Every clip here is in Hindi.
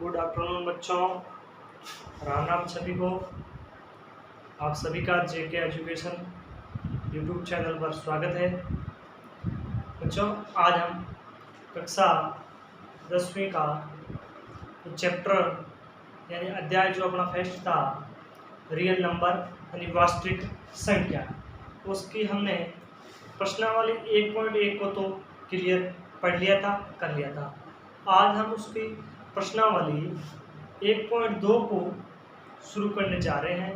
गुड आफ्टरनून बच्चों, राम राम सभी को। आप सभी का जेके एजुकेशन यूट्यूब चैनल पर स्वागत है। बच्चों, आज हम कक्षा 10वीं का चैप्टर यानी अध्याय जो अपना फर्स्ट था, रियल नंबर यानी वास्तविक संख्या, उसकी हमने प्रश्नावली 1.1 को तो क्लियर पढ़ लिया था, कर लिया था। आज हम उसकी प्रश्नावली 1.2 को शुरू करने जा रहे हैं।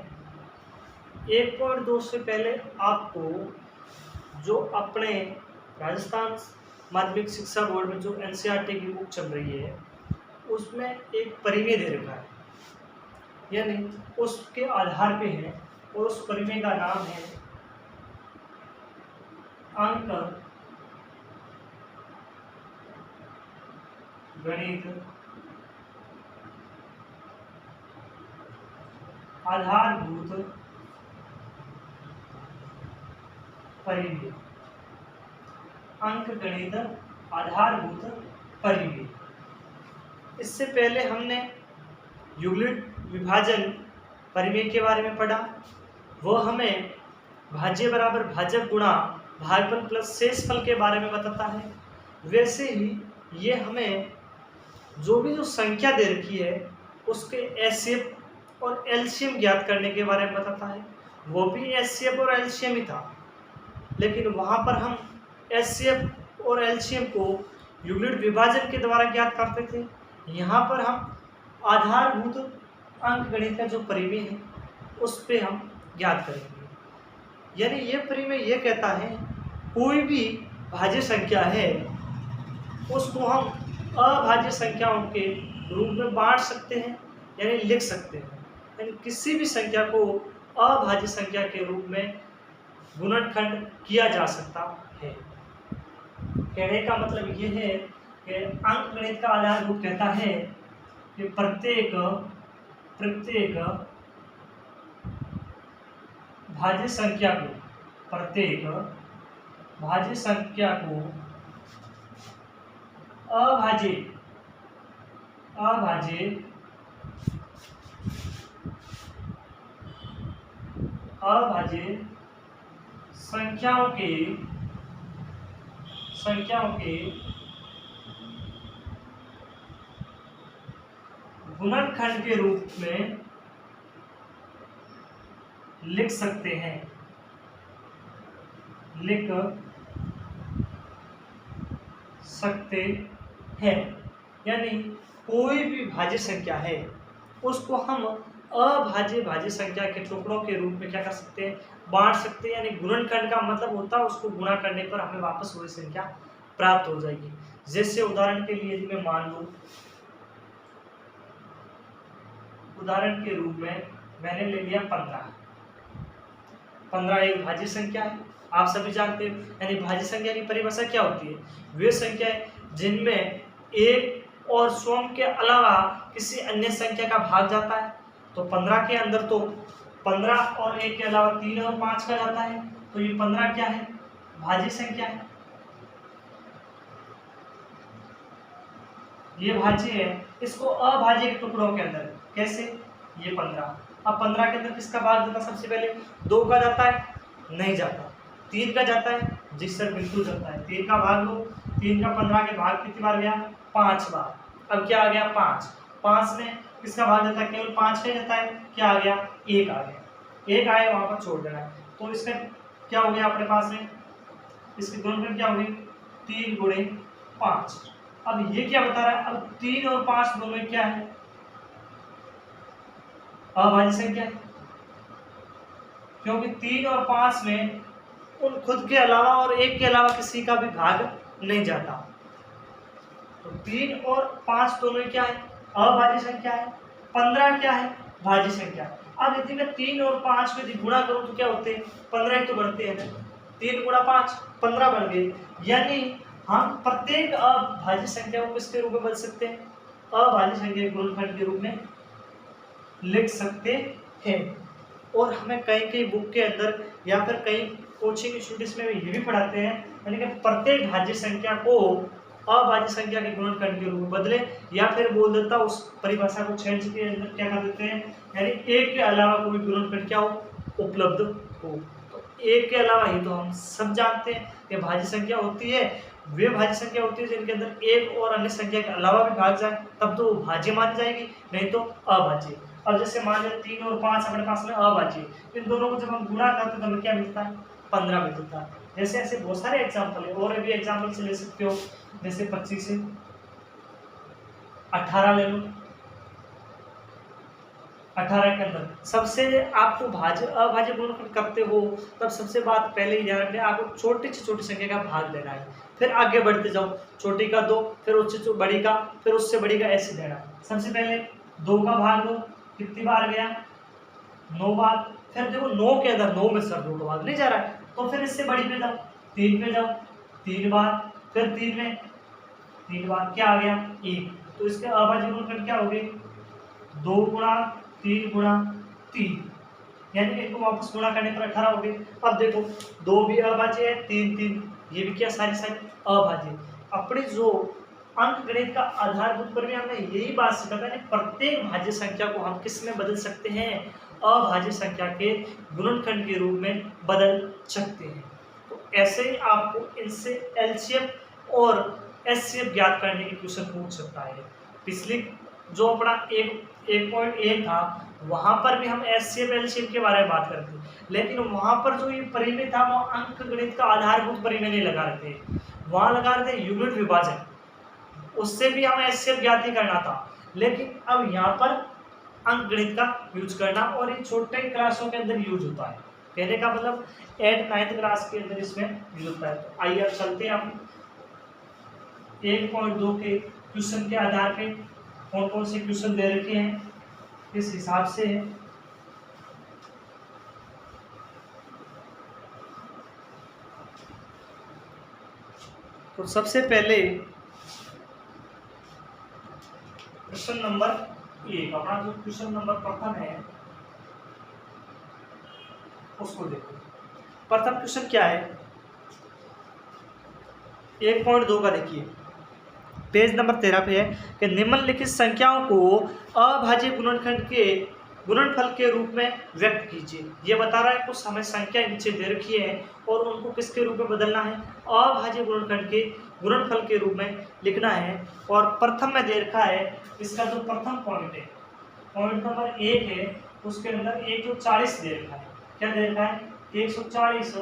1.2 से पहले आपको जो अपने राजस्थान माध्यमिक शिक्षा बोर्ड में जो एनसीईआरटी की बुक चल रही है उसमें एक परिमेय दे रखा है, यानी उसके आधार पे है, और उस परिमेय का नाम है अंक गणित आधारभूत परिमेय। अंक गणित आधारभूत परिमेय। इससे पहले हमने यूक्लिड विभाजन परिमेय के बारे में पढ़ा। वो हमें भाज्य बराबर भाजक गुणा भागफल प्लस शेषफल के बारे में बताता है। वैसे ही ये हमें जो संख्या दे रखी है उसके एचसीएफ और एलसीएम ज्ञात करने के बारे में बताता है। वो भी एचसीएफ और एलसीएम ही था, लेकिन वहाँ पर हम एचसीएफ और एलसीएम को यूक्लिड विभाजन के द्वारा ज्ञात करते थे। यहाँ पर हम आधारभूत अंक गणित का जो परिमेय है उस पे हम ज्ञात करेंगे। यानी ये परिमेय ये कहता है कोई भी भाज्य संख्या है उसको हम अभाज्य संख्याओं के रूप में बांट सकते हैं, यानी लिख सकते हैं। यानी किसी भी संख्या को अभाज्य संख्या के रूप में गुणनखंड किया जा सकता है। कहने का मतलब ये है कि अंक गणित का आधारभूत कहता है कि प्रत्येक भाज्य संख्या को अभाज्य संख्याओं के गुणनखंड के रूप में लिख सकते हैं। यानी कोई भी भाज्य संख्या है उसको हम अभाज्य भाज्य संख्या के टुकड़ों के रूप में क्या कर सकते हैं, बांट सकते हैं। यानी गुणनखंड का मतलब होता है उसको गुणा करने पर हमें वापस वही संख्या प्राप्त हो जाएगी। जैसे उदाहरण के लिए मैं मान लूं, उदाहरण के रूप में मैंने ले लिया 15 एक भाज्य संख्या है, आप सभी जानते हैं। यानी भाज्य संख्या की परिभाषा क्या होती है, वे संख्याएं जिनमें एक और स्वयं के अलावा किसी अन्य संख्या का भाग जाता है। तो 15 के अंदर तो 15 और 1 के अलावा 3 और 5 का जाता है, तो ये 15 क्या है, भाज्य संख्या है, ये भाज्य है। इसको अभाज्य के टुकड़ों के अंदर कैसे, ये 15, अब 15 के अंदर किसका भाग जाता है, सबसे पहले 2 का जाता है, नहीं जाता। 3 का जाता है, जिस सर बिल्कुल जाता है। 3 का भाग लो, 3 का 15 के भाग कितनी बार गया, 5 बार। अब क्या आ गया, 5 में किसका भाग जाता है, केवल 5 का जाता है, क्या आ गया, 1 आ गया। 1 आए वहां पर छोड़ देना है, तो इसका क्या हो गया अपने पास में, इसकी गुणनखंड क्या होगी, 3 गुणे 5। अब ये क्या बता रहा है, अब 3 और 5 दोनों क्या है, अभाज्य संख्या है, क्योंकि 3 और 5 में उन खुद के अलावा और 1 के अलावा किसी का भी भाग नहीं जाता। तो 3 और 5 दोनों क्या है, अभाज्य संख्या है। 15 क्या है, भाज्य संख्या। अब यदि मैं 3 और 5 में गुणा करूं तो क्या होते हैं, 15 तो बढ़ते हैं ना, 3 गुणा 5 15 बन गए। यानी हम प्रत्येक अभाज्य संख्या को किसके रूप में बदल सकते हैं, अभाज्य संख्या के गुणनखंड के रूप में लिख सकते हैं। और हमें कई बुक के अंदर या फिर कई कोचिंग इंस्टीट्यूट्स में ये भी पढ़ाते हैं, यानी कि प्रत्येक भाज्य संख्या को अभाज्य संख्या के गुणनखंड के रूप में बदले, या फिर बोल देता उस परिभाषा को चेंज के अंदर क्या कर देते हैं, यानी एक के अलावा कोई गुणनखंड क्या हो, उपलब्ध हो। तो एक के अलावा ही तो हम सब जानते हैं कि भाज्य संख्या होती है, वे भाज्य संख्या होती है जिनके अंदर एक और अन्य संख्या के अलावा भी भाग जाए, तब तो भाज्य मानी जाएगी, नहीं तो अभाज्य। अब जैसे मान लो 3 और 5 अपने पास में अभाज्य, इन दोनों को जब हम गुणा करते हैं तो हमें क्या मिलता है, 15 मिलता है। जैसे ऐसे बहुत सारे एग्जाम्पल है, और भी एग्जाम्पल से ले सकते हो, जैसे 25 से 18 ले लो। 18 के अंदर सबसे आपको भाज्य अभाज्य गुणनखंड करते हो, तब सबसे बात पहले ही ध्यान रखना, आपको छोटी से छोटी संख्या का भाग देना है, फिर आगे बढ़ते जाओ, छोटी का 2, फिर उससे बड़ी का, फिर उससे बड़ी का, ऐसे देना। सबसे पहले 2 का भाग दो, कितनी बार गया, 9 बार। फिर देखो 9 के अंदर 9 में सर 2 का भाग नहीं जा रहा है, तो फिर इससे बड़ी पे जाओ, 3 पे जाओ, 3 बार, फिर 3 में 3 बार, क्या आ गया, 1। तो इसके अभाज्य गुणनखंड क्या हो गए, 2 गुणा 3 गुणा 3, यानी इनको वापस गुणा करने पर 18 हो गए। अब देखो 2 भी अभाज्य है, 3 3, ये भी क्या, सारी सारी अभाज्य। अपनी जो अंक गणित का आधारभूत पर भी हमने यही बात सीखा था, प्रत्येक भाज्य संख्या को हम किस में बदल सकते हैं, अभाज्य संख्या के गुणनखंड के रूप में बदल सकते हैं। तो ऐसे ही आपको इनसे एलसीएम और एचसीएफ ज्ञात करने की क्वेश्चन पूछ सकता है। पिछली जो अपना 1.1 था, वहां पर भी हम एचसीएफ एलसीएम के बारे में बात करते हैं, लेकिन वहां पर जो ये परिमेय था वो अंक गणित का आधारभूत परिमेय नहीं लगा रहे थे, वहां लगा रहे थे युग्मित विभाजन, उससे भी हमें एचसीएफ ज्ञात ही करना था। लेकिन अब यहाँ पर अंक गणित का यूज करना, और ये छोटे क्लासों के अंदर यूज होता है, कहने का मतलब 8th 9th क्लास के अंदर इसमें यूज होता है। तो आइए अब चलते हैं हम 1.2 के क्वेश्चन के आधार पे कौन कौन से क्वेश्चन दे रखे हैं, किस हिसाब से है। तो सबसे पहले क्वेश्चन नंबर 1, अपना जो क्वेश्चन नंबर प्रथम है उसको देखो। प्रथम क्वेश्चन क्या है, 1.2 का देखिए, पेज नंबर 13 पे है कि निम्नलिखित संख्याओं को अभाज्य गुणनखंड के गुणनफल के रूप में व्यक्त कीजिए। ये बता रहा है कुछ हमें संख्या नीचे दे रखी है और उनको किसके रूप में बदलना है, अभाज्य गुणनखंड के गुणनफल के रूप में लिखना है। और प्रथम में दे रखा है, इसका जो प्रथम पॉइंट है, पॉइंट नंबर 1 है, उसके अंदर 140 दे रखा है। क्या दे रखा है, 140,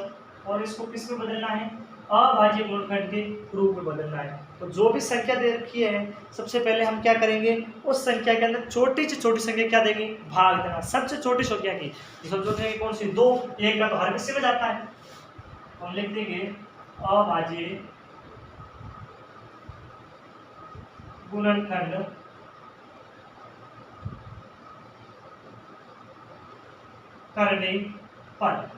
और इसको किस में बदलना है, अभाज्य गुणनखंड के रूप में बदलना है। तो जो भी संख्या दे रखी है, सबसे पहले हम क्या करेंगे, उस संख्या के अंदर छोटी से छोटी संख्या क्या देंगे, भाग देना, सबसे छोटी संख्या की। तो सबसे छोटी संख्या कौन सी, 2, 1 का तो हर किसी में जाता है, हम लिख देंगे अभाज्य गुणनखंड करने पर,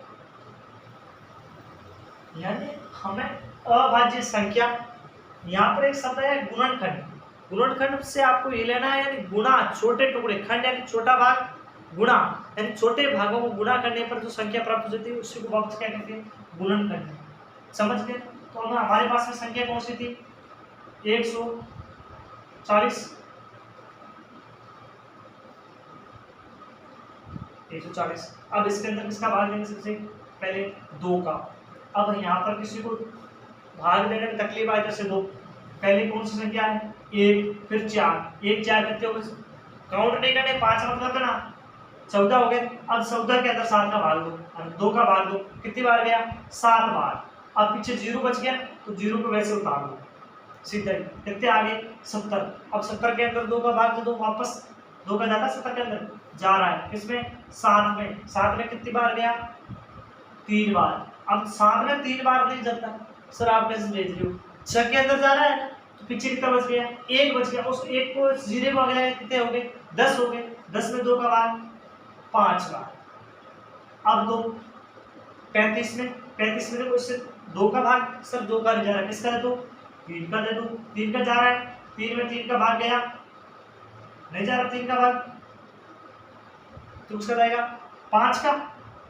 यानी हमें अभाज्य संख्या, यहाँ पर एक शब्द है गुणनखंड, गुणनखंड से आपको ये लेना है, यानी गुणा, छोटे टुकड़े, खंड यानी छोटा भाग, गुणा यानी छोटे भागों को गुणा करने पर जो संख्या प्राप्त होती है उसी को वापस क्या कहते हैं, गुणनखंड। समझ गए। तो हमारे पास में संख्या कौन सी थी, 140, 140। अब इसके अंदर किसका भाग देंगे, सबसे पहले 2 का। अब यहाँ पर किसी को भाग देने में तकलीफ आए, जैसे 2, पहले कौन सी संख्या है, 1, फिर 4, 1 4 कितने हो गए, काउंट नहीं करने, 5 मत कर देना, 14 हो गए। अब 14 के अंदर 7 का भाग दो, 2 का भाग दो, कितनी बार गया, 7 बार। अब पीछे 0 बच गया, तो 0 को वैसे उतार दो सीधा ही, कितने आ गए, 70। अब 70 के अंदर 2 का भाग दे दो, वापस 2 का जाता 70 के अंदर जा रहा है, किसमें, 7 में। 7 में कितनी बार गया, 3 बार। अब 7 में 3 बार नहीं जाता, सर आप कैसे भेज रहे हो, 6 के अंदर जा रहा है, तो पीछे कितना बच गया, 1 बच गया, उस 1 को 0 को अगले कितने हो गए, 10 हो गए। 10 में 2 का भाग 5 बार। अब 2, 35 में, 35 में देखो इससे 2 का भाग, सर 2 का नहीं जा रहा है, किसका दे दो, 3 का दे दो, 3 का जा रहा है, 3 में 3 का भाग गया, नहीं जा रहा 3 का भाग, तो उसका जाएगा 5 का,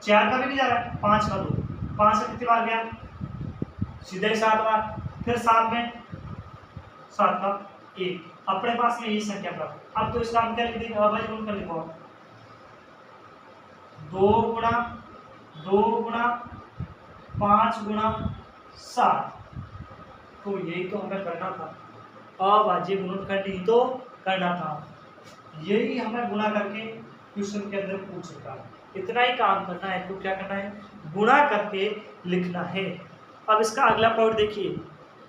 4 का भी नहीं जा रहा है, 5 का 2, 5 से कितनी बार गया, सीधा ही 7 बार। फिर 7 में 7 का 1, अपने पास में यही संख्या प्राप्त। अब तो इसका हम क्या लिख देंगे, अभाज्य गुणनखंड लिखो, 2 गुणा 2 गुणा 5 गुणा 7। तो यही तो हमें करना था, अभाज्य गुणनखंड ही तो करना था, यही हमें गुणा करके क्वेश्चन के अंदर पूछ सकता है। इतना ही काम करना है, तो क्या करना है, गुणा करके लिखना है। अब इसका अगला पॉइंट देखिए,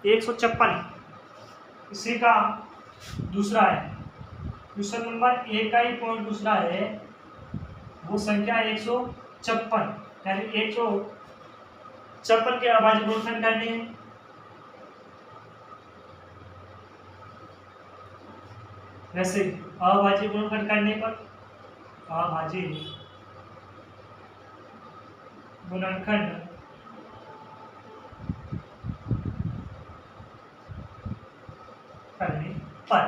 156, इसी का दूसरा है, क्वेश्चन नंबर 1 का ही पॉइंट दूसरा है, वो संख्या 156, यानी 156 के अभाज्य गुणनखंड करने हैं। वैसे अभाज्य गुणनखंड करने पर अभाज्य गुणनखंड करने पर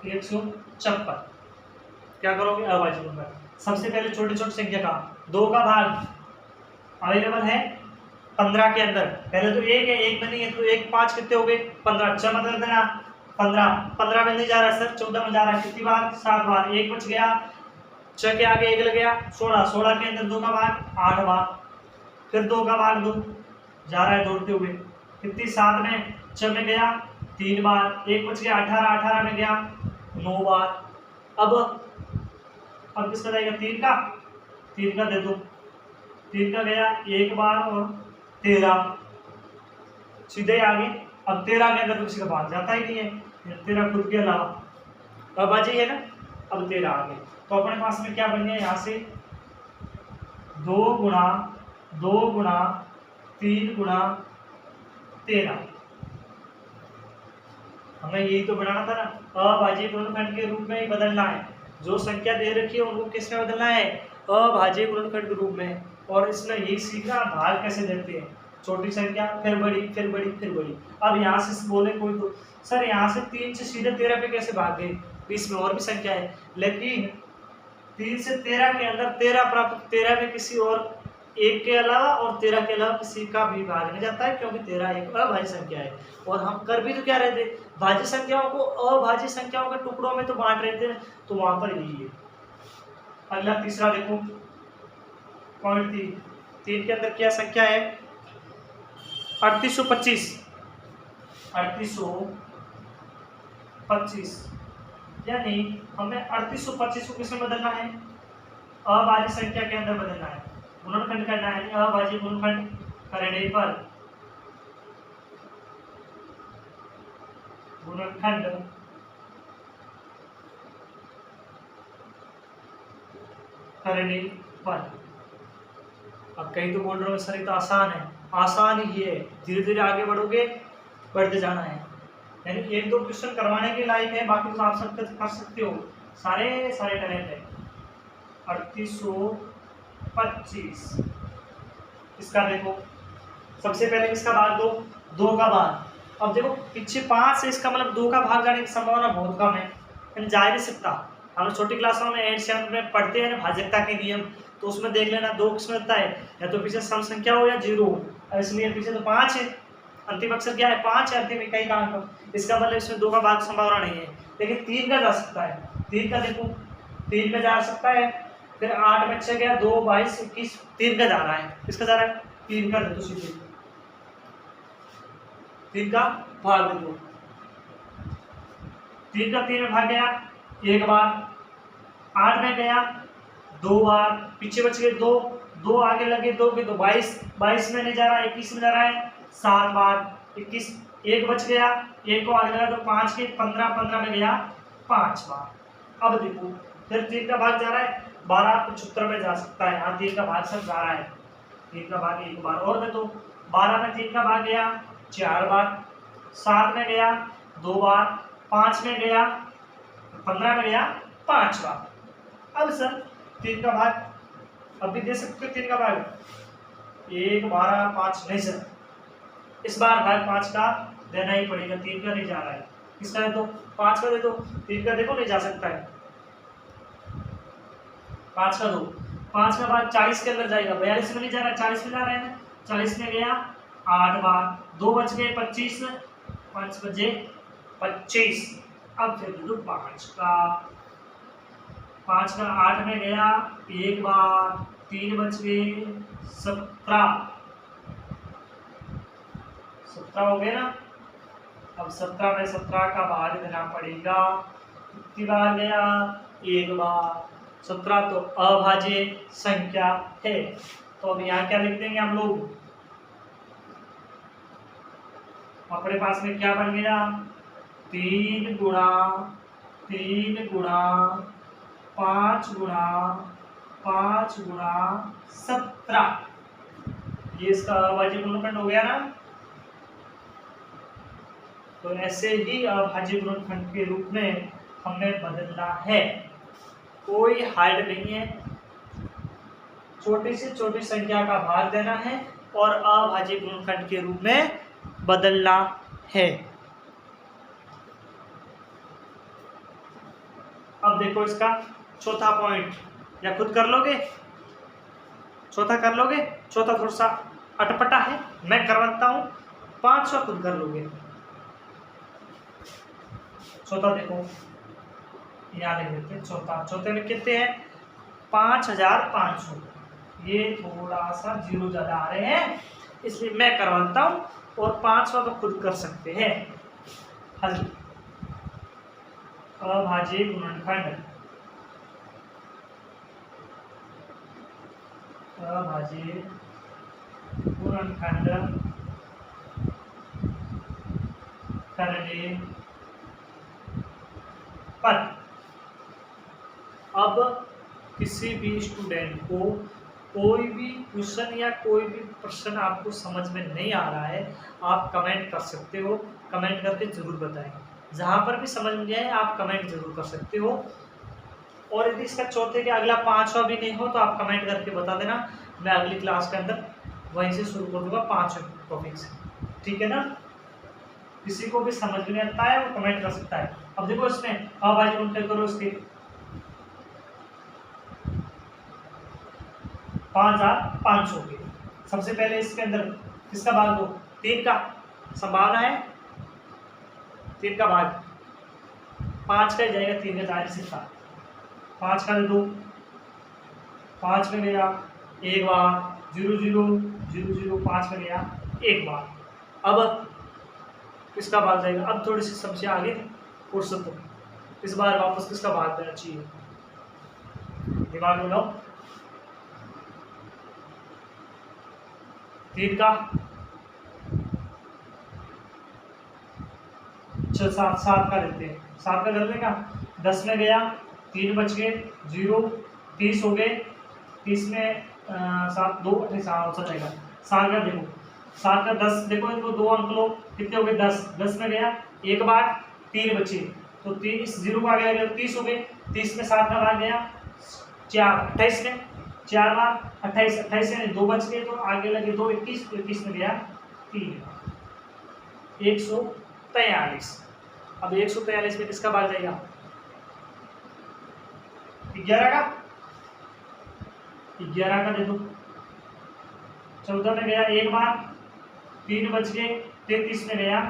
156 क्या करोगे, अभाज्य गुणनखंड। सबसे पहले छोटी छोटी संख्या का 2 का भाग अवेलेबल है 15 के अंदर, पहले तो 1 है, 1 में नहीं है, तो 1 5 कितने हो गए, 15, 6 मत कर देना, 15 में नहीं जा रहा सर, 14 में जा रहा है, कितनी बार, 7 बार, 1 बच गया, 6 के आगे 1 लग गया, 16 के अंदर 2 का भाग 8 बार, फिर 2 का भाग 2 जा रहा है दौड़ते हुए, कितनी, 7 में 6 में गया 3 बार, 1 बच गया, 18 में गया 9 बार। अब किसका जाएगा, 3 का दे दो, 3 का गया 1 बार और 13 सीधे आगे। अब 13 के अंदर तो किसी का भाग जाता ही नहीं है, 13 खुद के अलावा अभाज्य है ना। अब 13 आगे, तो अपने पास में क्या बन गया, यहाँ से 2 गुणा 3 गुणा 13, हमें यही तो बनाना था ना, अभाज्य गुणनखंड के रूप में ही बदलना है। जो संख्या दे रखी है उनको किस में बदलना है, अभाज्य गुणनखंड के रूप में। और इसमें यही सीखना भाग कैसे देते हैं, छोटी संख्या फिर बड़ी फिर बड़ी फिर बड़ी। अब यहाँ से बोले कोई तो सर यहाँ से 3 से सीधे 13 पे कैसे भाग गए, इसमें और भी संख्या है, लेकिन 3 से 13 के अंदर 13 प्राप्त, 13 में किसी और एक के अलावा और 13 के अलावा किसी का भी भाग नहीं जाता है, क्योंकि 13 एक अभाज्य संख्या है। और हम कर भी तो क्या रहे थे, भाज्य संख्याओं को अभाज्य संख्याओं के टुकड़ों में तो बांट रहे थे, तो वहां पर यही है। अगला तीसरा देखो, पॉइंट 3 के अंदर क्या संख्या है, 3825, 3825, यानी हमें 3825 को किसमें बदलना है, अभाज्य संख्या के अंदर बदलना है, गुणनखंड करना है। अभाज्य गुणनखंड करने पर गुणनखंड करने पर, अब कहीं तो बोल रहे हो सर ये तो आसान है, आसान ही है, धीरे धीरे आगे बढ़ोगे, बढ़ते जाना है। यानी 1-2 क्वेश्चन करवाने के लायक है, बाकी तो आप सब कर सकते हो, सारे टैलेंट है। 3825, इसका देखो सबसे पहले किसका भाग दो, 2 का भाग। अब देखो पीछे 5 से, इसका मतलब 2 का भाग जाने की संभावना बहुत कम है, जा ही नहीं सकता। हम लोग छोटी क्लासों में 8 7 में पढ़ते हैं ना भाज्यता के नियम, तो उसमें देख लेना 2 किस में होता है, या तो पीछे सम संख्या हो या 0 हो, इसलिए पीछे तो 5 है, अंतिम अक्षर क्या है 5 है, अंतिम इकाई का अंक, इसका मतलब इसमें 2 का भाग संभावना नहीं है। लेकिन 3 का जा सकता है, 3 का देखो 3 में जा सकता है, फिर 8 में 6 गया, 2 22 21, 3 का जा रहा है, किसका जा रहा है, 3 का दे दो सीधे, 3 का भाग दे दो, 3 का 3 में भाग गया 1 बार, 8 में गया 2 बार, पीछे बच गए 2 आगे लगे 2 के, तो 22 में नहीं जा रहा है, 21 में जा रहा है 7 बार, 21, 1 बच गया, 1 को आगे लगा तो 5 के, 15 में गया 5 बार। अब देखो फिर 3 का भाग जा रहा है 12 75 में जा सकता है, यहाँ 3 का भाग सब जा रहा है, 3 का भाग 1 बार और दे दो, 12 में 3 का भाग गया 4 बार, 7 में गया 2 बार, 5 में गया, 15 में गया 5 बार। अब सर 3 का भाग अब भी दे सकते हो, 3 का भाग 1 12 5 नहीं सर, इस बार भाग 5 का देना ही पड़ेगा, 3 का नहीं जा रहा है, किसका है तो 5 का दे दो, 3 का देखो नहीं जा सकता है, 5 का दो, 5 का भाग 40 के अंदर जाएगा, 42 में नहीं जा रहा है 40 में जा रहा है ना, 40 में गया 8 बार, 2 बच गए 25, 5 बजे 25। अब फिर दे दो 5 का, 5 का 8 में गया 1 बार, 3 बच गए 17, 17 हो गए ना। अब 17 में 17 का भाग देना पड़ेगा, कितनी बार गया 1 बार। 17 तो अभाज्य संख्या है, तो अब यहाँ क्या लिख देंगे हम लोग, अपने पास में क्या बन गया 3 गुणा 3 गुणा 5 गुणा 5 गुणा 17, ये इसका अभाज्य गुणनखंड हो गया ना। तो ऐसे ही अभाज्य गुणनखंड के रूप में हमें बदलना है, कोई हार्ड नहीं है, छोटी से छोटी संख्या का भाग देना है और अभाज्य गुणनखंड के रूप में बदलना है। अब देखो इसका चौथा पॉइंट, या खुद कर लोगे, चौथा कर लोगे, चौथा थोड़ा सा अटपटा है, मैं करवाता हूं, 500 खुद कर लोगे। चौथा देखो यहाँ लिख देते हैं, चौथे में कितने हैं 5500, ये थोड़ा सा जीरो ज्यादा आ रहे हैं, इसलिए मैं करवाता हूं, और 500 तो खुद कर सकते हैं। हल, अभाज्य गुणनखंड, अभाज्य गुणनखंड करने पर अब किसी भी स्टूडेंट को कोई भी क्वेश्चन या कोई भी प्रश्न आपको समझ में नहीं आ रहा है, आप कमेंट कर सकते हो, कमेंट करके जरूर बताएं। जहां पर भी समझ में आए आप कमेंट जरूर कर सकते हो, और यदि इसका चौथे के अगला 5वां भी नहीं हो तो आप कमेंट करके बता देना, मैं अगली क्लास के अंदर वहीं से शुरू कर दूंगा 5 टॉपिक से, ठीक है ना। किसी को भी समझ में आता है वो कमेंट कर सकता है। अब देखो इसमें अभाज्य गुणनखंड करो, इसके 5500 के, सबसे पहले इसके अंदर किसका भाग दो, 3 का, संभावना है 3 का भाग, 5 का ही जाएगा, 3 का जा नहीं सकता, 5 का दे दो, 5 में गया 1 बार, 0 0 0 0, 5 में गया 1 बार। अब किसका भाग जाएगा, अब थोड़ी सी समस्या आगे फुर्सत हो, इस बार वापस किसका भाग देना चाहिए, दिमाग में लो, 3 का, 7 का देते हैं, 7 का कर लेगा, 10 में गया 3 बच गए 0, 30 हो गए, 30 में 7 2 28 जाएगा, 7 का देखो, 7 का 10 देखो, इनको 2 अंक लो, कितने हो गए 10, 10 में गया 1 बार, 3 बचे, तो 30 0 का गया 30 हो गए, 30 में 7 का भाग गया 4, 28 में 4 बार 28, 28 में 2 बच गए, तो आगे लगे 2 21, 21 में गया 3, 143। अब 143 में किसका भाग जाएगा, 11 का, 11 का देखो, 14 में गया 1 बार, 3 बच गए, 33 में गया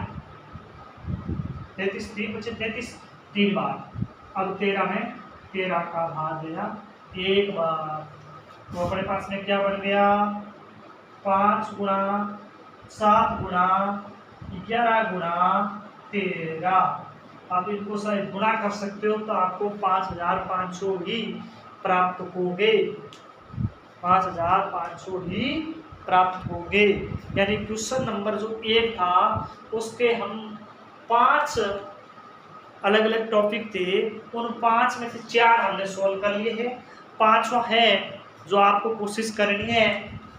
33, 3 बचे 33, 3 बार। अब 13 में 13 का भाग गया 1 बार, तो अपने पास में क्या बन गया 5 गुणा 7 गुणा 11 गुणा 13। आप इनको सही गुणा कर सकते हो तो आपको 5500 ही प्राप्त होंगे, 5500 ही प्राप्त होंगे। यानी क्वेश्चन नंबर जो 1 था उसके हम 5 अलग अलग टॉपिक थे, उन 5 में से 4 हमने सॉल्व कर लिए हैं, 5वां है जो आपको कोशिश करनी है,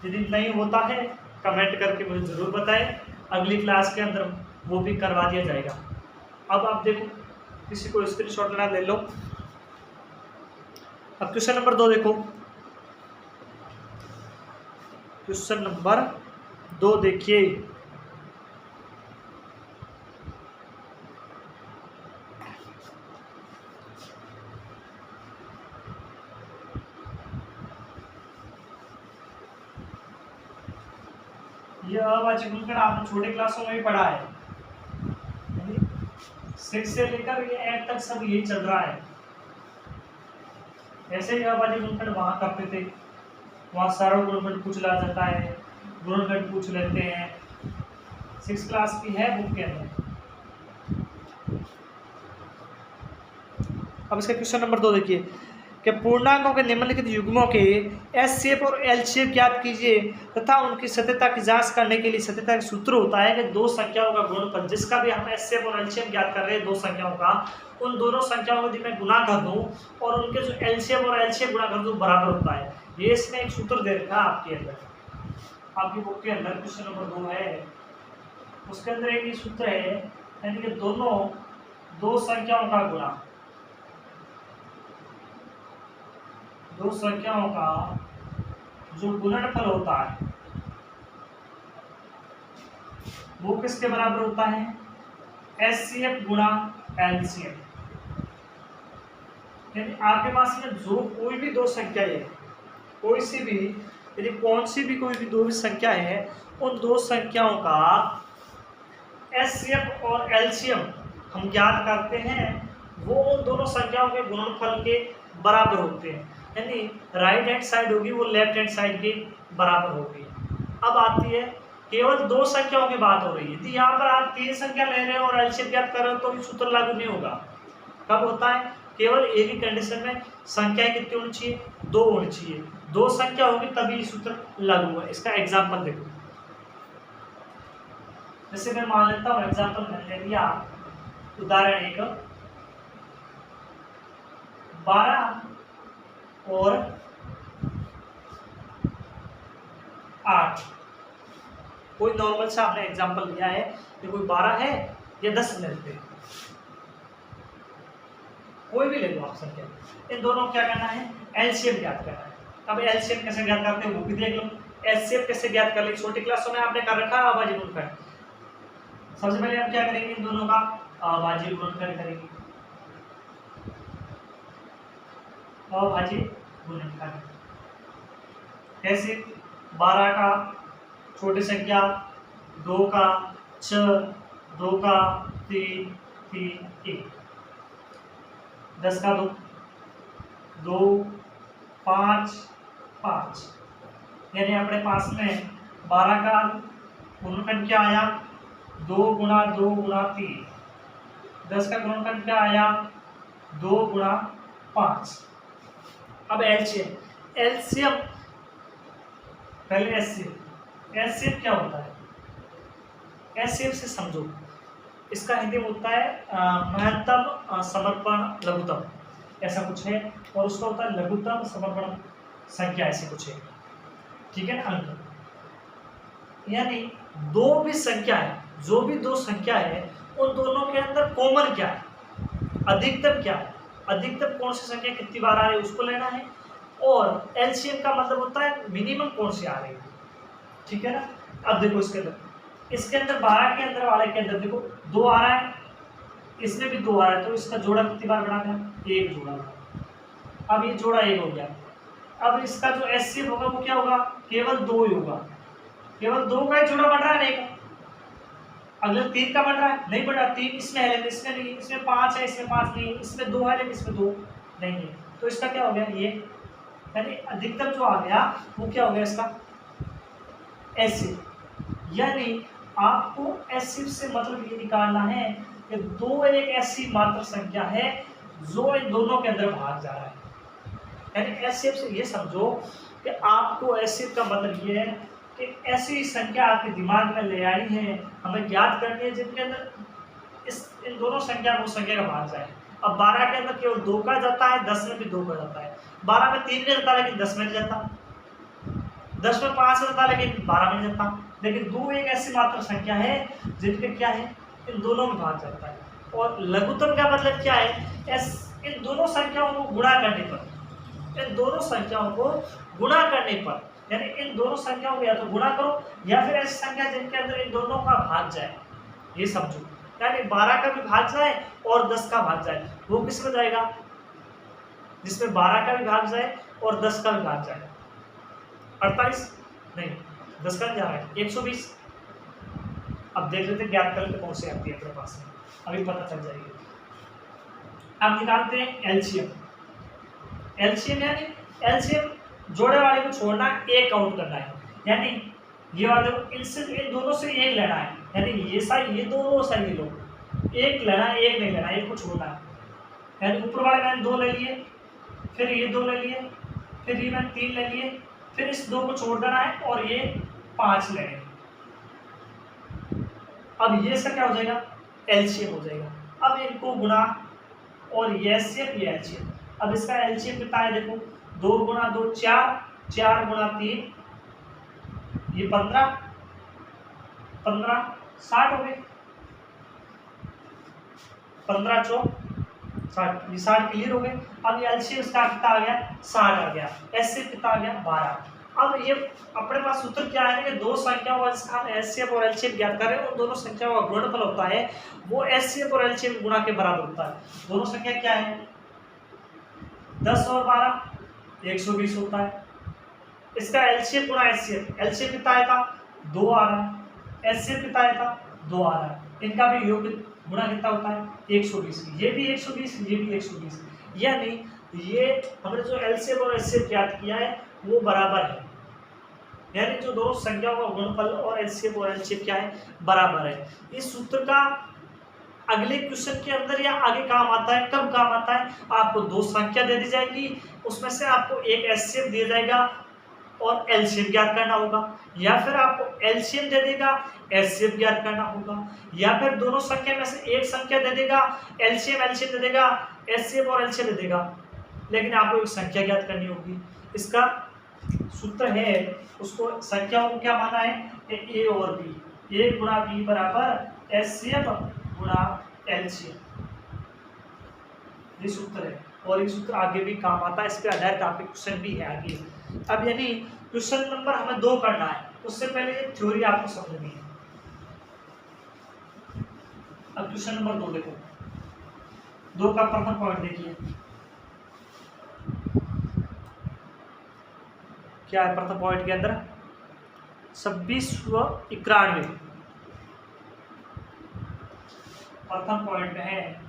यदि नहीं होता है कमेंट करके मुझे ज़रूर बताएं, अगली क्लास के अंदर वो भी करवा दिया जाएगा। अब आप देखो, किसी को स्क्रीनशॉट लेना ले लो। अब क्वेश्चन नंबर 2 देखो, क्वेश्चन नंबर 2 देखिए, ये अभाज्य गुणनखंड आपने छोटे क्लासों में भी पढ़ा है, 6 से लेकर ये 8 तक सब यही चल रहा है। ऐसे ही अभाज्य गुणनखंड वहां करते थे, वहां सरल गुणनखंड पूछ लिया जाता है, गुणनखंड पूछ लेते हैं, 6 क्लास की है बुक के अंदर। अब इसका क्वेश्चन नंबर 2 देखिए कि पूर्णांकों के निम्नलिखित युग्मों के एचसीएफ और एलसीएफ ज्ञात कीजिए तथा उनकी सत्यता की जांच करने के लिए सत्यता का सूत्र होता है कि दो संख्याओं का गुणनफल, जिसका भी हम एचसीएफ और एलसीएफ ज्ञात कर रहे हैं दो संख्याओं का, उन दोनों संख्याओं को यदि मैं गुणा कर दूं और उनके जो एलसीएफ और एलसीएफ गुणा कर दूं बराबर होता है। ये इसमें एक सूत्र दे रखा है आपके अंदर, आपकी बुक के अंदर क्वेश्चन नंबर 2 है, उसके अंदर एक ही सूत्र है, यानी कि दोनों दो संख्याओं का गुणा, दो संख्याओं का जो गुणनफल होता है वो किसके बराबर होता है, एचसीएफ गुणा एलसीएफ। यानी आपके पास में जो कोई भी दो संख्या है, कोई सी भी, यदि कौन सी भी कोई भी दो भी संख्या है, उन दो संख्याओं का एचसीएफ और एलसीएम हम ज्ञात करते हैं, वो उन दोनों संख्याओं के गुणनफल के बराबर होते हैं। यानी राइट हैंड साइड होगी वो लेफ्ट हैंड साइड के बराबर होगी। अब आती है केवल दो संख्याओं की बात हो रही है, तो यहाँ पर आप 3 संख्या ले रहे हो और एलसीएम ज्ञात कर रहे हो तो भी सूत्र लागू नहीं होगा। कब होता है, केवल एक ही कंडीशन में, संख्याएं कितनी होनी चाहिए, 2 होनी चाहिए, 2 संख्या होगी तभी सूत्र लागू होगा। इसका एग्जाम्पल देखो, जैसे मैं मान लेता हूँ एग्जाम्पल मैंने ले लिया, उदाहरण 1 12 और 8, कोई नॉर्मल सा आपने एग्जांपल लिया है, ये कोई 12 है या 10 लेते हैं, कोई भी ले लो आप संख्या, इन दोनों को क्या करना है, एलसीएम ज्ञात करना है। अब एलसीएम कैसे ज्ञात करते हैं वो भी देख लो, एचसीएफ कैसे ज्ञात कर ले, छोटी क्लासों में आपने कर रखा है अभाज्य गुणनखंड। सबसे पहले हम क्या करेंगे, इन दोनों का अभाज्य गुणनखंड करेंगे, अभाज्य गुणनखंड कैसे, 12 का छोटी संख्या 2 का 6, 2 का 3, 3 1, 10 का 2, 2 5 5, यानी अपने पास में 12 का गुणनखंड क्या आया, 2 गुणा 2 गुणा 3, 10 का गुणनखंड क्या आया, 2 गुणा 5। अब एलसीएम, एलसीएम पहले एचसीएफ, एचसीएफ क्या होता है, एचसीएफ से समझो, इसका हिंदी में होता है महत्तम समर्पण लघुत्तम, ऐसा कुछ है, और उसका होता है लघुत्तम समर्पण संख्या, ऐसे कुछ है, ठीक है ना, अंक। यानी दो भी संख्या है, जो भी दो संख्या है उन दोनों के अंदर कॉमन क्या है, अधिकतम क्या है, अधिकतम कौन सी संख्या कितनी बार आ रही है उसको लेना है, और एलसीएम का मतलब होता है मिनिमम कौन सी आ रही है, ठीक है ना। अब देखो इसके अंदर 12 के अंदर वाले के अंदर देखो 2 आ रहा है, इसमें भी 2 आ रहा है, तो इसका जोड़ा कितनी बार बना था, 1 जोड़ा। अब ये जोड़ा 1 हो गया, अब इसका जो एचसीएफ होगा वो क्या होगा, केवल 2 ही होगा, केवल 2 का ही जोड़ा बन रहा है, नहीं का अगले 3 का बन रहा है, नहीं बन रहा, 3 इसमें है लेकिन इसमें नहीं, इसमें 5 है इसमें 5 नहीं, इसमें 2 है लेकिन इसमें 2 नहीं है, तो इसका क्या हो गया, ये यानी अधिकतम जो आ गया वो क्या हो गया इसका एचसीएफ। यानी आपको एचसीएफ से मतलब ये निकालना है कि 2 एक ऐसी मात्र संख्या है जो इन दोनों के अंदर भाग जा रहा है। यानी एचसीएफ से ये समझो कि आपको एचसीएफ का मतलब ये है कि ऐसी संख्या आपके दिमाग में ले आनी है, हमें ज्ञात करनी है जिनके अंदर इन दोनों संख्या को संख्या का भाग जाए। अब 12 के अंदर केवल 2 का जाता है, 10 में भी 2 का जाता है, 12 में 3 का जाता है लेकिन 10 में नहीं जाता, 10 में 5 का जाता है लेकिन 12 में नहीं जाता, लेकिन 2 एक ऐसी मात्र संख्या है जिनके क्या है, इन दोनों में भाग जाता है। और लघुत्तम का मतलब क्या है, इन दोनों संख्याओं को गुणा करने पर, इन दोनों संख्याओं को गुणा करने पर, यानी इन दोनों संख्याओं को या तो गुणा करो या फिर ऐसी संख्या जिनके अंदर इन दोनों का भाग जाए, ये समझो। यानी 12 का भी भाग जाए और 10 का भाग जाए, वो किस में जाएगा, जिसमें 12 का भी भाग जाए और 10 का भी भाग जाए। 48 नहीं, 10 का जा रहा है 120, अब देख लेते हैं ज्ञात करके कौन सी आती है अपने पास में, अभी पता चल जाएगी। अब निकालते हैं एलसीएम। एलसीएम यानी एलसीएम जोड़े वाले को छोड़ना है, एक काउंट करना है, यानी ये वाले इनसे इन दोनों से एक लेना है, यानी ये साइड ये दोनों साइड ये लो, एक लेना है, एक नहीं लेना, एक को छोड़ना है। यानी ऊपर वाले मैंने 2 ले लिए, फिर ये 2 ले लिए, फिर ये मैंने 3 ले लिए, फिर इस 2 को छोड़ देना है और ये 5 लेने। अब ये इसका क्या हो जाएगा, एलसीएम हो जाएगा। अब इनको गुणा और ये एलसीएम ये एलसीएम। अब इसका एलसीएम कितना है देखो, 2 गुणा 2 4, 4 गुणा 3 ये 15, 15 60 हो गए, 15 चौक 60, ये 60 क्लियर हो गए। अब ये एलसीएम इसका कितना आ गया, 60 आ गया, एलसीएम कितना आ गया 12। अब ये अपने पास सूत्र क्या है कि दो संख्याओं का हम एलसीएम और एलसीएम ज्ञात कर रहे हैं, उन दोनों संख्याओं का गुणनफल होता है वो एलसीएम और एलसीएम गुणा के बराबर होता है। दोनों संख्या क्या है, 10 और 12 120 होता है। इसका एलसीएम गुणा एलसीएम, एलसीएम कितना आया था 2 आ रहा है, एलसीएम कितना आया था 2 आ रहा है, इनका भी योग गुणा कितना होता है 120, ये भी 120 ये भी 120, यानी ये हमने जो एलसीएम और एलसीएम ज्ञात किया है वो बराबर है, यानी जो दोनों संख्याओं का गुणनफल और एलसीएम और एलसीएम क्या है बराबर है। इस सूत्र का अगले क्वेश्चन के अंदर या आगे काम आता है, कब काम आता है, आपको 2 संख्या दे दी जाएगी, उसमें से आपको एक एलसीएम दिया जाएगा और एलसीएम ज्ञात करना होगा, या फिर आपको एलसीएम दे देगा एलसीएम ज्ञात करना होगा, या फिर दोनों संख्या में से एक संख्या दे देगा एलसीएम एलसीएम दे देगा, एलसीएम और एलसीएम दे देगा, लेकिन आपको एक संख्या ज्ञात करनी होगी। इसका सूत्र है, उसको संख्याओं को क्या माना है, ए और बी, ए गुणा बी बराबर एलसीएम गुणा एलसीएम, ये सूत्र है और ये सूत्र आगे भी काम आता है, इस पे आधारित आपके क्वेश्चन भी है आगे। अब यानी क्वेश्चन नंबर हमें 2 करना है, उससे पहले ये थ्योरी आपको समझनी है। अब क्वेश्चन नंबर 2 देखो, 2 का प्रथम पॉइंट देखिए क्या है। प्रथम पॉइंट के अंदर 26 व 91, प्रथम पॉइंट में है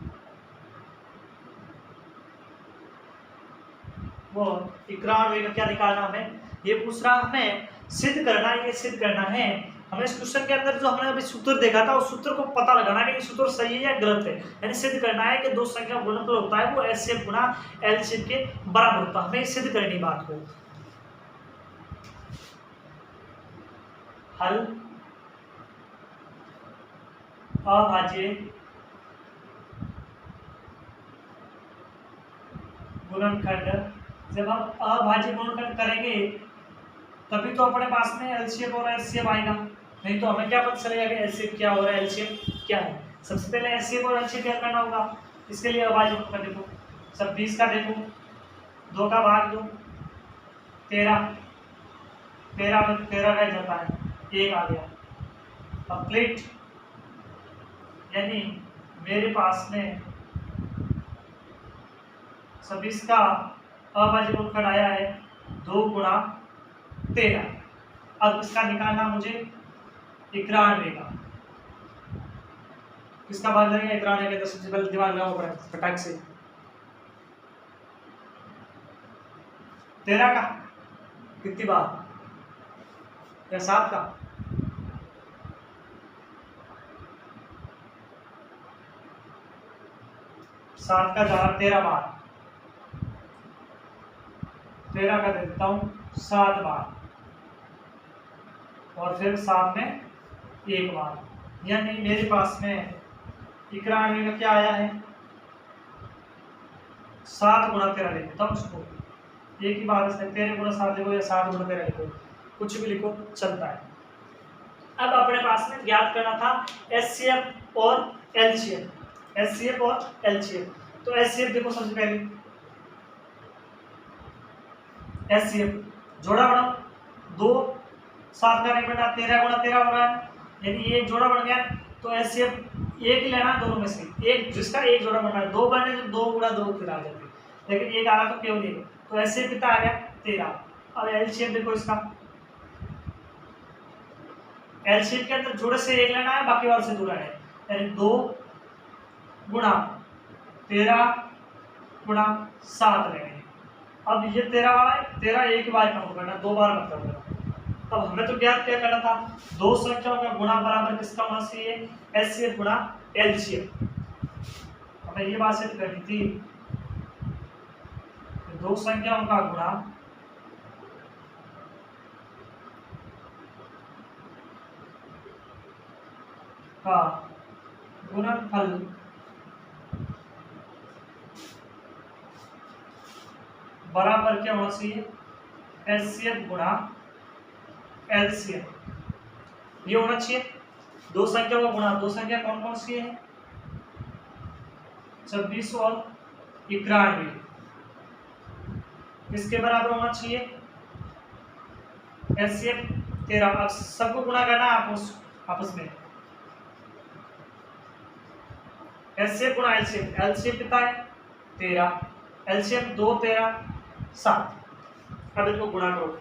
वो 91 का क्या निकालना हमें, ये पूछ रहा हमें सिद्ध करना है, ये सिद्ध करना है हमें। इस क्वेश्चन के अंदर जो हमने अभी सूत्र देखा था उस सूत्र को पता लगाना है कि ये सूत्र सही है या गलत है, यानी सिद्ध करना है कि 2 संख्या गुणनफल होता है वो एलसीएम गुणा एलसीएम के बराबर होता है, हमें सिद्ध करनी बात को। हल अभाज्य गुणनखंड, जब हम अभाज्य गुणनखंड करेंगे तभी तो अपने पास में एलसीएम और एलसीएम आएगा, नहीं तो हमें क्या पता चलेगा कि एलसीएम क्या हो रहा है एलसीएम क्या है। सबसे पहले एलसीएम और एलसीएम क्या करना होगा, इसके लिए अभाज्य गुणनखंड देखो, 26 का देखो 2 का भाग दो 13, 13 में 13 रह जाता है, 1 आ गया कंप्लीट, यानी मेरे पास में 26 का अभाज्य गुणनखंड आया है 2 गुणा 13। अब इसका निकालना मुझे 91 का, किसका भाग लगेगा 91 का, सबसे पहले दिमाग लगाओ फटाक से। 13 का कितनी बार या 7 का, 7 का जवाब 13 बार, 13 का दे देता हूँ 7 बार और फिर 7 में 1 बार, यानी मेरे पास में 91 का क्या आया है 7 गुणा 13 लिख देता हूँ उसको, एक ही बात है 13 गुणा 7 लिखो या 7 गुणा 13 लिखो, कुछ भी लिखो चलता है। अब अपने पास में ज्ञात करना था एचसीएफ और एलसीएम, एचसीएफ और एलसीएम, तो एचसीएफ देखो सबसे पहले एचसीएफ जोड़ा बनाओ, 2 7 का 13 गुणा 13 हो रहा है, यानी ये जोड़ा बन गया, तो एचसीएफ एक ही लेना दोनों में से एक, जिसका एक जोड़ा बना है, 2 बने तो 2 गुणा 2 फिर आ जाते, लेकिन एक आ रहा तो केवल एक, तो एचसीएफ कितना आ गया 13। अब एलसीएम देखो इसका एलसीएम के अंदर जोड़े से 1 लेना है, बाकी वाले से 2 लेना है, यानी 2 गुणा 13 गुणा 7 लेने हैं। अब ये 13 वाला है, 13 एक बार काउंट करना, 2 बार मत करना। अब हमें तो ज्ञात क्या करना था, दो संख्याओं का गुणा बराबर किसका होना चाहिए, एलसीएम गुणा एलसीएम। हमें ये बात सिद्ध करनी थी, दो संख्याओं का गुणा का गुणनफल बराबर क्या होना चाहिए, एलसीएम गुणा एलसीएम। ये होना चाहिए दो संख्या का गुणा। दो संख्या कौन कौन सी है, 26 और 91, किसके बराबर होना चाहिए, एलसीएम 13। अब सबको गुणा करना आपस में, एलसीएम गुणा एलसीएम। एलसीएम कितना है 13, एलसीएम 2 13 7। अब इनको गुणा करो,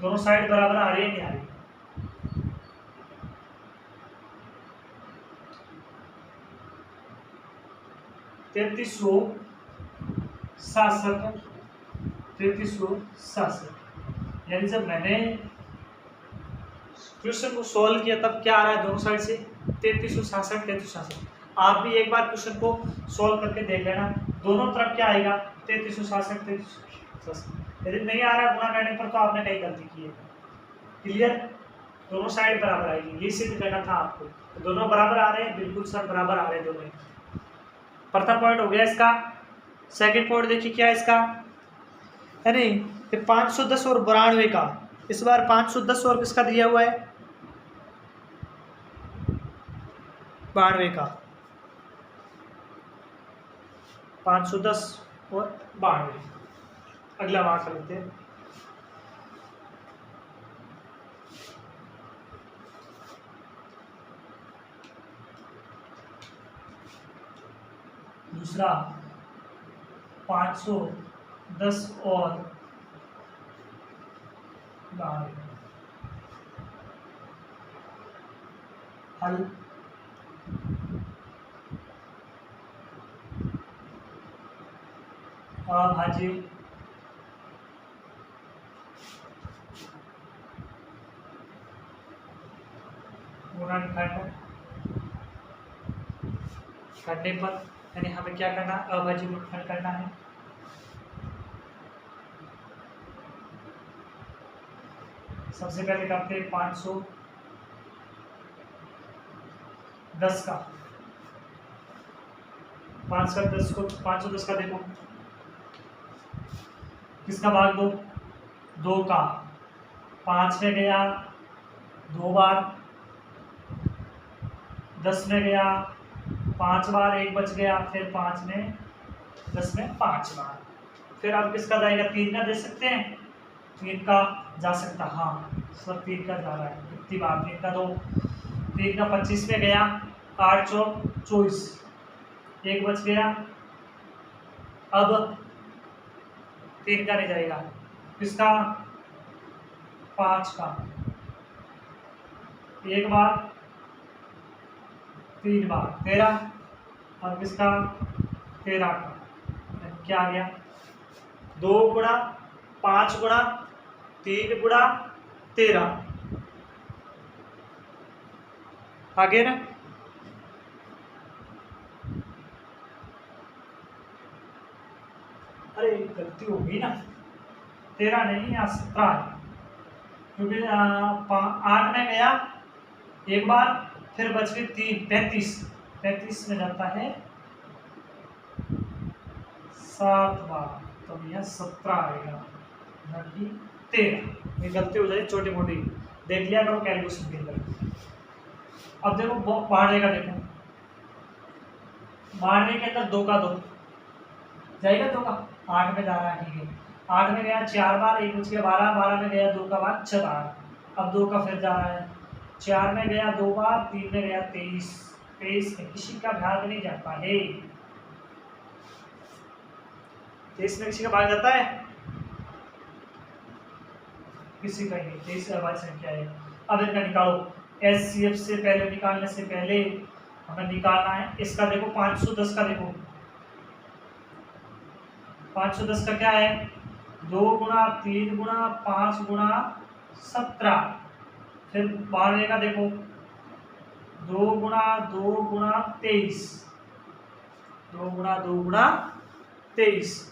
दोनों साइड बराबर आ रही है, नहीं आ रही, तैतीस सौ 3367। यानी जब मैंने क्वेश्चन को सॉल्व किया तब क्या आ रहा है, दोनों साइड से 3367। आप भी एक बार क्वेश्चन को सॉल्व करके देख लेना, दोनों तरफ क्या आएगा 3367। यदि नहीं आ रहा गुणा करने पर तो आपने कहीं गलती की है। क्लियर, दोनों साइड बराबर आएगी, ये सिद्ध करना था आपको। तो दोनों बराबर आ रहे हैं, बिल्कुल सर बराबर आ रहे हैं दोनों। प्रथम पॉइंट हो गया इसका। सेकंड पॉइंट देखिए क्या है इसका, यानी 510 और 92 का, इस बार 510 और किसका दिया हुआ है, 92 का, 510 और 92। अगला बात कर लेते हैं। दूसरा 510 और 92 हल। अभाज्य गुणनखंड करने पर, यानी हमें क्या करना, अभाज्य गुणनखंड करना है। सबसे पहले करते हैं 510 का, 510 का देखो किसका भाग दो, 2 का, 5 में गया 2 बार, 10 में गया 5 बार, 1 बच गया, फिर 5 में 10 में 5 बार, फिर अब किसका जाएगा, 3 का दे सकते हैं, 3 का जा सकता, हाँ सर 3 का जा रहा है, कितनी बार 3 का 2, 3 का 25 में गया, 8 चौक 24, 1 बच गया, अब 3 का नहीं जाएगा, किसका 5 का, 1 बार 3 बार 13, और किसका 13 का, क्या आ गया 2 गुणा 5 गुणा 3 गुणा 13, आगे ना, अरे गलती होगी ना, 13 नहीं यहाँ 17 है, क्योंकि 8 में गया 1 बार, फिर बच गई 3, 35 में जाता है 7 बार, तो यह 17 आएगा, न कि 13। ये गलती हो जाए छोटी मोटी, देख लिया करो कैलकुलेशन के अंदर। अब देखो 92 का, देखो 92 के अंदर 2 का 2 जाएगा, 2 का 8 में जा रहा है, ठीक है, 8 में गया 4 बार, 1 बच गया 12, 12 में गया 2 का बाद 6 बार, अब 2 का फिर जा रहा है, 4 में गया 2 बार, 3 में गया 23 में किसी का भाग नहीं जाता है, 23 में किसी का भाग जाता है, किसी का नहीं, 23 अभाज्य संख्या है। अब इनका निकालो। HCF से पहले निकालने से पहले हमें निकालना है इसका, देखो 510 का, देखो 510 का क्या है, 2 गुणा 3 गुणा 5 गुणा 17, फिर 12 का देखो 2 गुणा 2 गुणा 23, 2 गुणा 2 गुणा 23,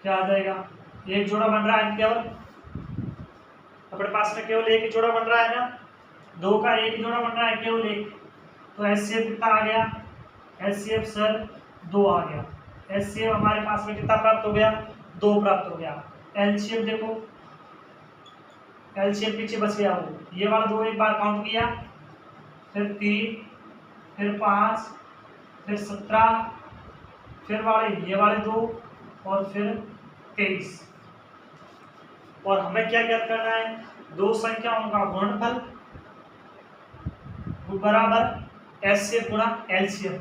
क्या आ जाएगा, एक जोड़ा बन रहा है केवल, अपने पास में केवल एक ही जोड़ा बन रहा है ना, 2 का एक ही जोड़ा बन रहा है केवल एक, तो HCF कितना आ गया, HCF सर 2 आ गया। HCF हमारे पास में कितना प्राप्त हो गया, 2 प्राप्त हो गया। LCM देखो, LCM पीछे बच गया, वो ये वाला 2 एक बार काउंट किया, फिर 3, फिर 5, फिर 17, फिर ये वाले 2 और फिर 23। और हमें क्या ज्ञात करना है, दो संख्याओं का गुणनफल बराबर HCF गुणा LCM।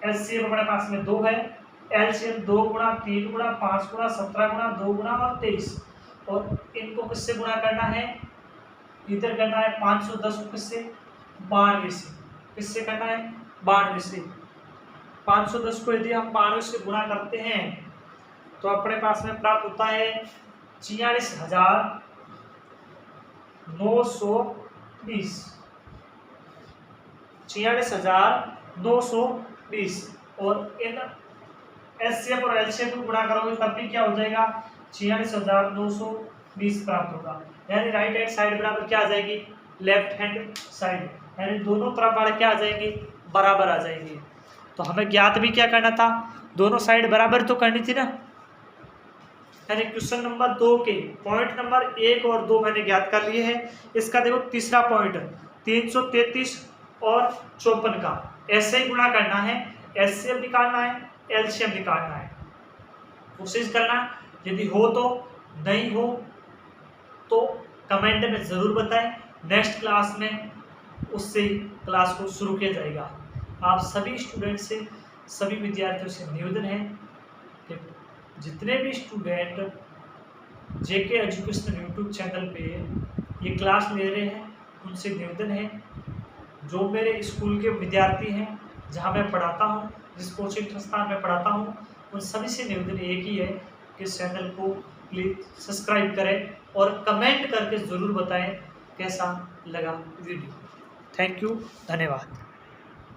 HCF हमारे पास में 2 है, LCM 2 गुणा 3 गुणा 5 गुणा 17 गुणा 2 गुणा और 23, और इनको किससे गुणा करना है, इधर करना है 510 को किससे, 92 से, किससे करना है, 92 से। 510 को यदि हम 92 से गुणा करते हैं तो अपने पास में प्राप्त होता है 46,920, 46,920, और इन HCF और LCM को गुणा करोगे तब भी क्या हो जाएगा, 46,920 प्राप्त होगा। यानी राइट हैंड साइड बराबर क्या आ जाएगी, लेफ्ट हैंड साइड, यानी दोनों तरफ वाले क्या आ जाएंगे, बराबर आ जाएंगे। तो हमें ज्ञात भी क्या करना था, दोनों साइड बराबर तो करनी थी ना, यानी क्वेश्चन नंबर 2 के पॉइंट नंबर 1 और 2 मैंने ज्ञात कर लिए हैं। इसका देखो तीसरा पॉइंट 333 और 54 का ऐसे ही गुणा करना है, HCF निकालना है, LCM निकालना है, कोशिश करना, यदि हो तो, नहीं हो तो कमेंट में ज़रूर बताएं, नेक्स्ट क्लास में उससे क्लास को शुरू किया जाएगा। आप सभी स्टूडेंट से, सभी विद्यार्थियों से निवेदन है कि जितने भी student JK education YouTube channel पे ये क्लास ले रहे हैं उनसे निवेदन है, जो मेरे स्कूल के विद्यार्थी हैं जहां मैं पढ़ाता हूं, जिस कोचिंग संस्थान में पढ़ाता हूं, उन सभी से निवेदन एक ही है कि इस चैनल को प्लीज़ सब्सक्राइब करें और कमेंट करके ज़रूर बताएं कैसा लगा वीडियो। थैंक यू, धन्यवाद।